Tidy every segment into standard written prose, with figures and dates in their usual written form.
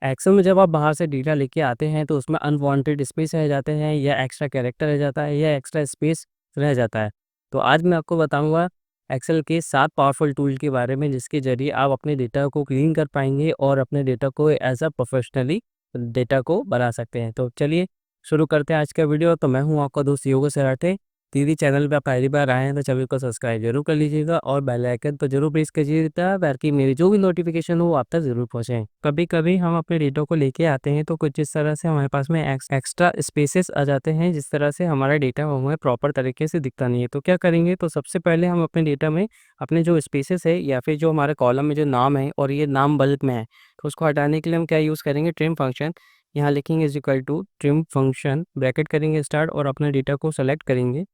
Excel में जब आप बाहर से डेटा लेके आते हैं तो उसमें अनवांटेड स्पेस रह जाते हैं या एक्स्ट्रा कैरेक्टर रह जाता है या एक्स्ट्रा स्पेस रह जाता है। तो आज मैं आपको बताऊंगा एक्सेल के 7 पावरफुल टूल के बारे में जिसके ज़रिए आप अपने डेटा को क्लीन कर पाएंगे और अपने डेटा को एज़ अ प्रोफेशनली डेटा को बना सकते हैं। तो चलिए शुरू करते हैं आज का वीडियो। तो मैं हूँ आपका दोस्त योगेश सराठे। टीवी चैनल पे आप पहली बार आए हैं तो चैनल को सब्सक्राइब जरूर कर लीजिएगा और बेल आइकन पर जरूर प्रेस कीजिएगा ताकि मेरी जो भी नोटिफिकेशन हो आप तक जरूर पहुंचे। कभी कभी हम अपने डेटा को लेके आते हैं तो कुछ इस तरह से हमारे पास में एक्स्ट्रा स्पेसेस आ जाते हैं जिस तरह से हमारा डेटा हमें प्रॉपर तरीके से दिखता नहीं है। तो क्या करेंगे, तो सबसे पहले हम अपने डेटा में अपने जो स्पेसेस है या फिर जो हमारे कॉलम में जो नाम है और ये नाम बल्क में है तो उसको हटाने के लिए हम क्या यूज़ करेंगे, ट्रिम फंक्शन। यहाँ लिखेंगे is equal to trim function, bracket करेंगे स्टार्ट और अपने डेटा को सेलेक्ट करेंगे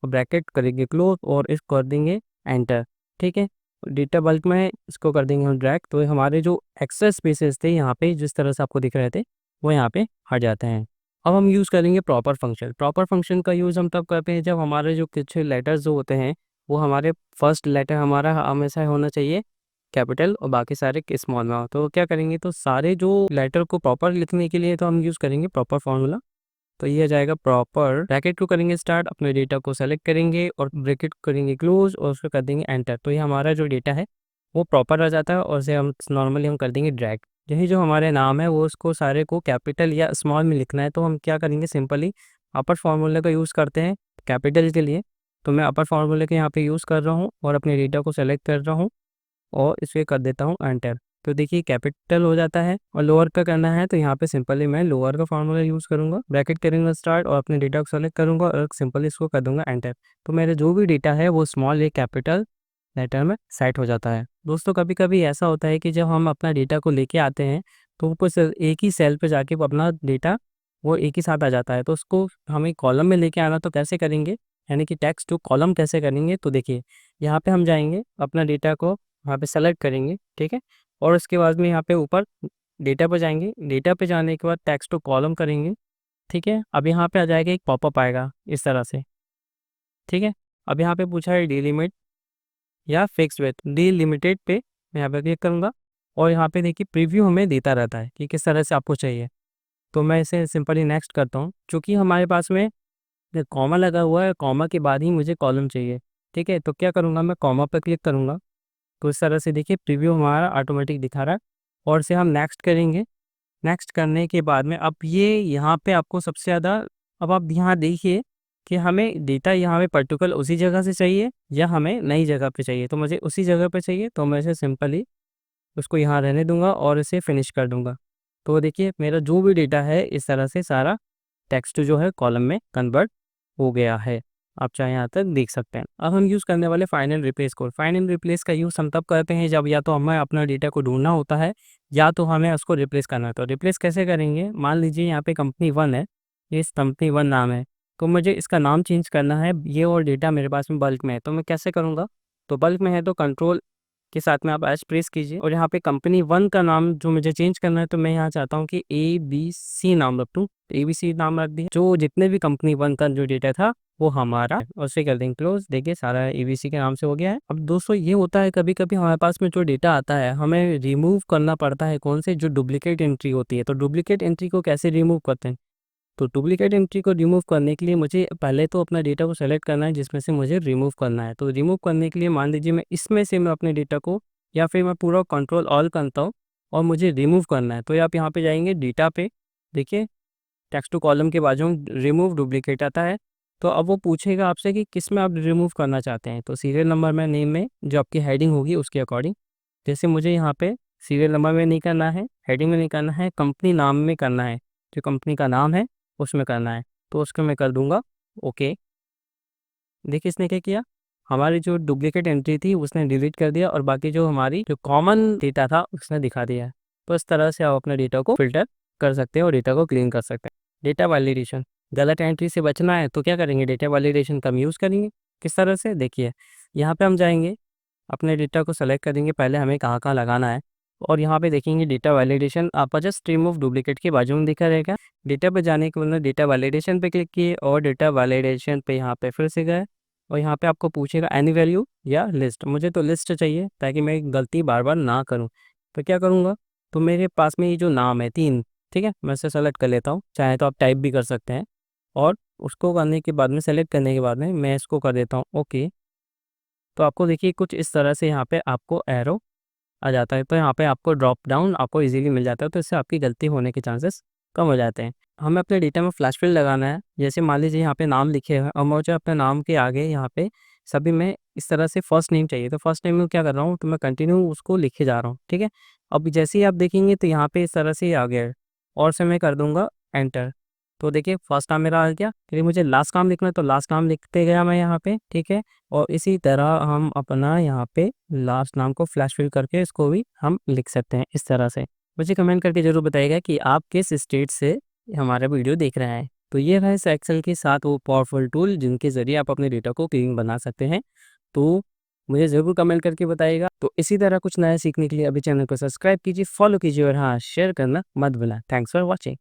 और ब्रैकेट करेंगे क्लोज और इसको कर देंगे एंटर। ठीक है, डेटा बल्क में है, इसको कर देंगे हम ड्रैग। तो हमारे जो एक्स्ट्रा स्पेसेस थे यहाँ पे जिस तरह से आपको दिख रहे थे वो यहाँ पे हट जाते हैं। अब हम यूज़ करेंगे प्रॉपर फंक्शन। प्रॉपर फंक्शन का यूज़ हम तब करते हैं जब हमारे जो कुछ लेटर्स जो होते हैं वो हमारे फर्स्ट लेटर हमारा हमेशा होना चाहिए कैपिटल और बाकी सारे स्मॉल में हो। तो क्या करेंगे, तो सारे जो लेटर को प्रॉपर लिखने के लिए तो हम यूज़ करेंगे प्रॉपर फॉर्मूला। तो ये आ जाएगा प्रॉपर, ब्रैकेट को करेंगे स्टार्ट, अपने डेटा को सेलेक्ट करेंगे और ब्रैकेट करेंगे क्लोज और उसको कर देंगे एंटर। तो ये हमारा जो डेटा है वो प्रॉपर आ जाता है और इसे हम नॉर्मली हम कर देंगे ड्रैग। यही जो हमारे नाम है वो उसको सारे को कैपिटल या स्मॉल में लिखना है तो हम क्या करेंगे, सिंपली अपर फॉर्मूले का यूज़ करते हैं कैपिटल के लिए। तो मैं अपर फॉर्मूले के यहाँ पे यूज़ कर रहा हूँ और अपने डेटा को सेलेक्ट कर रहा हूँ और इसे कर देता हूँ एंटर। तो देखिए कैपिटल हो जाता है। और लोअर का करना है तो यहाँ पे सिंपली मैं लोअर का फार्मूला यूज़ करूँगा, ब्रैकेट करूँगा स्टार्ट और अपने डेटा को सेलेक्ट करूँगा और सिंपली इसको कर दूंगा एंटर। तो मेरा जो भी डेटा है वो स्मॉल या कैपिटल लेटर में सेट हो जाता है। दोस्तों कभी कभी ऐसा होता है कि जब हम अपना डेटा को लेके आते हैं तो वो कुछ एक ही सेल पे जाके वो अपना डेटा वो एक ही साथ आ जाता है। तो उसको हमें कॉलम में लेके आना तो कैसे करेंगे, यानी कि टेक्स्ट टू कॉलम कैसे करेंगे। तो देखिए यहाँ पे हम जाएंगे अपना डेटा को वहाँ पे सेलेक्ट करेंगे, ठीक है, और उसके बाद में यहाँ पे ऊपर डेटा पे जाएंगे। डेटा पे जाने के बाद टेक्स्ट टू कॉलम करेंगे, ठीक है। अब यहाँ पे आ जाएगा एक पॉपअप आएगा इस तरह से, ठीक है। अब यहाँ पे पूछा है डिलिमिट या फिक्स विथ, डिलिमिटेड पे मैं यहाँ पे क्लिक करूँगा और यहाँ पे देखिए प्रीव्यू हमें देता रहता है कि किस तरह से आपको चाहिए। तो मैं इसे सिंपली नेक्स्ट करता हूँ क्योंकि हमारे पास में कॉमा लगा हुआ है, कॉमा के बाद ही मुझे कॉलम चाहिए, ठीक है। तो क्या करूँगा, मैं कॉमा पर क्लिक करूँगा तो इस तरह से देखिए प्रीव्यू हमारा ऑटोमेटिक दिखा रहा है और इसे हम नेक्स्ट करेंगे। नेक्स्ट करने के बाद में अब ये यहाँ पे आपको सबसे ज़्यादा, अब आप यहाँ देखिए कि हमें डेटा यहाँ पे पर्टिकुलर उसी जगह से चाहिए या हमें नई जगह पे चाहिए। तो मुझे उसी जगह पे चाहिए तो मैं इसे सिंपली उसको यहाँ रहने दूंगा और इसे फिनिश कर दूंगा। तो देखिए मेरा जो भी डेटा है इस तरह से सारा टेक्स्ट जो है कॉलम में कन्वर्ट हो गया है। आप चाहे यहाँ तक देख सकते हैं। अब हम यूज़ करने वाले find and replace code. Find and replace का यूज़ हम तब करते हैं जब या तो हमें अपना डेटा को ढूंढना होता है या तो हमें उसको रिप्लेस करना है। तो रिप्लेस कैसे करेंगे, मान लीजिए यहाँ पे कंपनी 1 है, ये इस कंपनी 1 नाम है, तो मुझे इसका नाम चेंज करना है ये और डेटा मेरे पास में बल्क में है। तो मैं कैसे करूँगा, तो बल्क में है तो कंट्रोल के साथ में आप एच प्रेस कीजिए और यहाँ पे कंपनी 1 का नाम जो मुझे चेंज करना है तो मैं यहाँ चाहता हूँ कि ABC नाम रख दूँ। ABC नाम रख दिया, जो जितने भी कंपनी 1 का जो डेटा था वो हमारा, और उसे कर देंगे क्लोज। देखिए सारा ABC के नाम से हो गया है। अब दोस्तों ये होता है कभी कभी हमारे पास में जो डेटा आता है हमें रिमूव करना पड़ता है, कौन से, जो डुप्लीकेट एंट्री होती है। तो डुप्लीकेट एंट्री को कैसे रिमूव करते हैं, तो डुप्लीकेट एंट्री को रिमूव करने के लिए मुझे पहले तो अपना डेटा को सेलेक्ट करना है जिसमें से मुझे रिमूव करना है। तो रिमूव करने के लिए मान लीजिए मैं इसमें से मैं अपने डेटा को या फिर मैं पूरा कंट्रोल ऑल करता हूँ और मुझे रिमूव करना है। तो आप यहाँ पे जाएंगे डेटा पे, देखिए टेक्स्ट टू कॉलम के बाजू में रिमूव डुप्लीकेट आता है। तो अब वो पूछेगा आपसे कि किस में आप रिमूव करना चाहते हैं। तो सीरियल नंबर में, नेम में जो आपकी हेडिंग होगी उसके अकॉर्डिंग, जैसे मुझे यहाँ पे सीरियल नंबर में नहीं करना है, हेडिंग में नहीं करना है, कंपनी नाम में करना है, जो कंपनी का नाम है उसमें करना है। तो उसको मैं कर दूंगा ओके। देखिए इसने क्या किया, हमारी जो डुप्लीकेट एंट्री थी उसने डिलीट कर दिया और बाकी जो हमारी जो कॉमन डेटा था उसने दिखा दिया। तो इस तरह से आप अपने डेटा को फिल्टर कर सकते हैं और डेटा को क्लीन कर सकते हैं। डेटा वैलिडेशन, गलत एंट्री से बचना है तो क्या करेंगे, डेटा वैलिडेशन का हम यूज़ करेंगे। किस तरह से, देखिए यहाँ पे हम जाएंगे, अपने डेटा को सेलेक्ट करेंगे, पहले हमें कहाँ कहाँ लगाना है और यहाँ पे देखेंगे डेटा वैलिडेशन, आपका जस्ट स्ट्रीम ऑफ डुप्लीकेट के बाजू में दिखा रहेगा। डेटा पे जाने के बाद डेटा वैलिडेशन पे क्लिक किए और डेटा वैलिडेशन पे यहाँ पे फिर से गए और यहाँ पे आपको पूछेगा एनी वैल्यू या लिस्ट। मुझे तो लिस्ट चाहिए ताकि मैं गलती बार बार ना करूँ। तो क्या करूँगा, तो मेरे पास में ये जो नाम है 3, ठीक है, मैं इसे सेलेक्ट कर लेता हूँ, चाहे तो आप टाइप भी कर सकते हैं। और उसको करने के बाद में, सेलेक्ट करने के बाद में मैं इसको कर देता हूँ ओके। तो आपको देखिए कुछ इस तरह से यहाँ पे आपको एरो आ जाता है, तो यहाँ पे आपको ड्रॉप डाउन आपको इजीली मिल जाता है, तो इससे आपकी गलती होने के चांसेस कम हो जाते हैं। हमें अपने डेटा में फ्लैश फिल लगाना है, जैसे मान लीजिए यहाँ पे नाम लिखे हुए हैं और मुझे अपने नाम के आगे यहाँ पे सभी में इस तरह से फर्स्ट नेम चाहिए, तो फर्स्ट नेम में क्या कर रहा हूँ, तो मैं कंटिन्यू उसको लिखे जा रहा हूँ, ठीक है। अब जैसे ही आप देखेंगे तो यहाँ पे इस तरह से ही आ गया है, और से मैं कर दूंगा एंटर। तो देखिए फर्स्ट नाम मेरा आ गया, फिर मुझे लास्ट नाम लिखना है तो लास्ट नाम लिखते गया मैं यहाँ पे, ठीक है। और इसी तरह हम अपना यहाँ पे लास्ट नाम को फ्लैश फिल करके इसको भी हम लिख सकते हैं इस तरह से। मुझे कमेंट करके ज़रूर बताइएगा कि आप किस स्टेट से हमारा वीडियो देख रहे हैं। तो ये है इस एक्सेल के साथ वो पावरफुल टूल जिनके ज़रिए आप अपने डेटा को क्लीन बना सकते हैं। तो मुझे ज़रूर कमेंट करके बताइएगा। तो इसी तरह कुछ नया सीखने के लिए अभी चैनल को सब्सक्राइब कीजिए, फॉलो कीजिए और हाँ, शेयर करना मत भूलना। Thanks for watching.